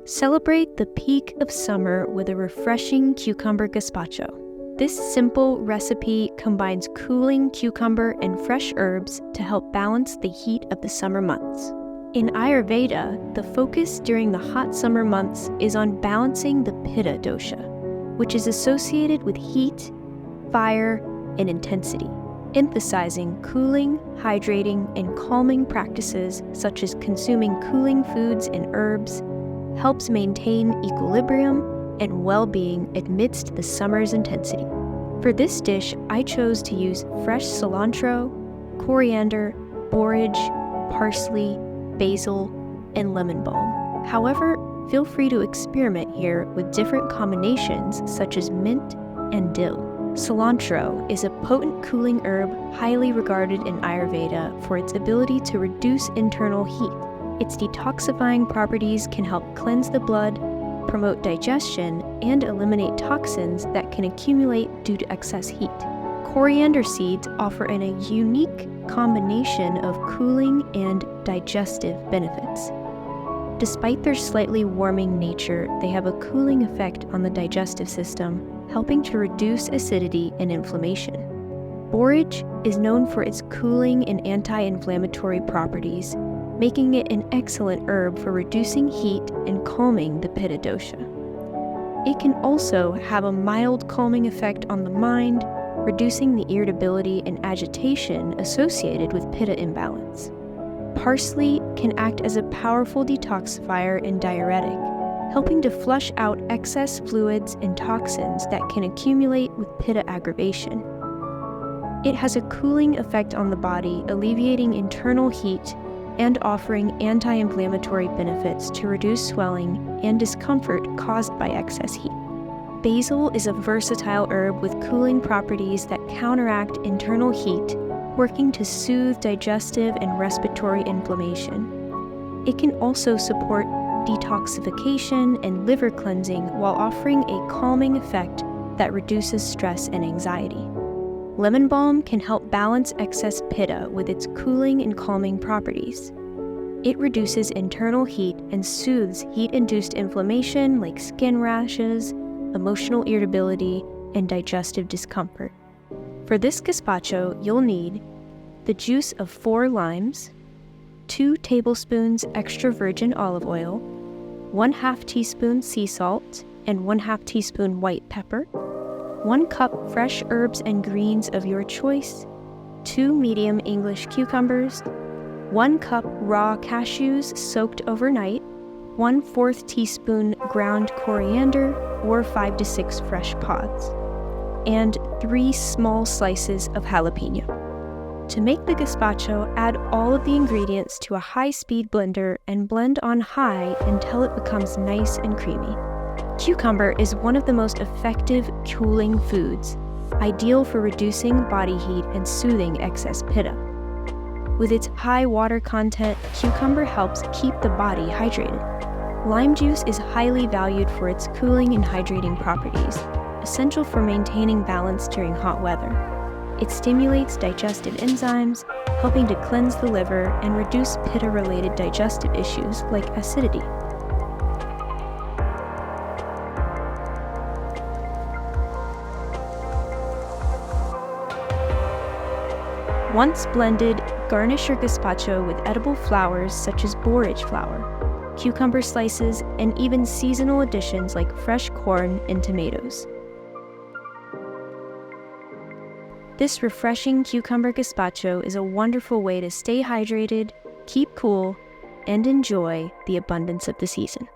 Celebrate the peak of summer with a refreshing cucumber gazpacho. This simple recipe combines cooling cucumber and fresh herbs to help balance the heat of the summer months. In Ayurveda, the focus during the hot summer months is on balancing the Pitta dosha, which is associated with heat, fire, and intensity, emphasizing cooling, hydrating, and calming practices such as consuming cooling foods and herbs helps maintain equilibrium and well-being amidst the summer's intensity. For this dish, I chose to use fresh cilantro, coriander, borage, parsley, basil, and lemon balm. However, feel free to experiment here with different combinations such as mint and dill. Cilantro is a potent cooling herb highly regarded in Ayurveda for its ability to reduce internal heat. Its detoxifying properties can help cleanse the blood, promote digestion, and eliminate toxins that can accumulate due to excess heat. Coriander seeds offer a unique combination of cooling and digestive benefits. Despite their slightly warming nature, they have a cooling effect on the digestive system, helping to reduce acidity and inflammation. Borage is known for its cooling and anti-inflammatory properties, making it an excellent herb for reducing heat and calming the Pitta dosha. It can also have a mild calming effect on the mind, reducing the irritability and agitation associated with Pitta imbalance. Parsley can act as a powerful detoxifier and diuretic, helping to flush out excess fluids and toxins that can accumulate with Pitta aggravation. It has a cooling effect on the body, alleviating internal heat and offering anti-inflammatory benefits to reduce swelling and discomfort caused by excess heat. Basil is a versatile herb with cooling properties that counteract internal heat, working to soothe digestive and respiratory inflammation. It can also support detoxification and liver cleansing while offering a calming effect that reduces stress and anxiety. Lemon balm can help balance excess Pitta with its cooling and calming properties. It reduces internal heat and soothes heat-induced inflammation like skin rashes, emotional irritability, and digestive discomfort. For this gazpacho, you'll need the juice of 4 limes, 2 tablespoons extra virgin olive oil, 1/2 teaspoon sea salt, and 1/2 teaspoon white pepper, 1 cup fresh herbs and greens of your choice, 2 medium English cucumbers, 1 cup raw cashews soaked overnight, 1/4 teaspoon ground coriander or 5 to 6 fresh pods, and 3 small slices of jalapeno. To make the gazpacho, add all of the ingredients to a high-speed blender and blend on high until it becomes nice and creamy. Cucumber is one of the most effective cooling foods, ideal for reducing body heat and soothing excess Pitta. With its high water content, cucumber helps keep the body hydrated. Lime juice is highly valued for its cooling and hydrating properties, essential for maintaining balance during hot weather. It stimulates digestive enzymes, helping to cleanse the liver and reduce Pitta-related digestive issues like acidity. Once blended, garnish your gazpacho with edible flowers such as borage flower, cucumber slices, and even seasonal additions like fresh corn and tomatoes. This refreshing cucumber gazpacho is a wonderful way to stay hydrated, keep cool, and enjoy the abundance of the season.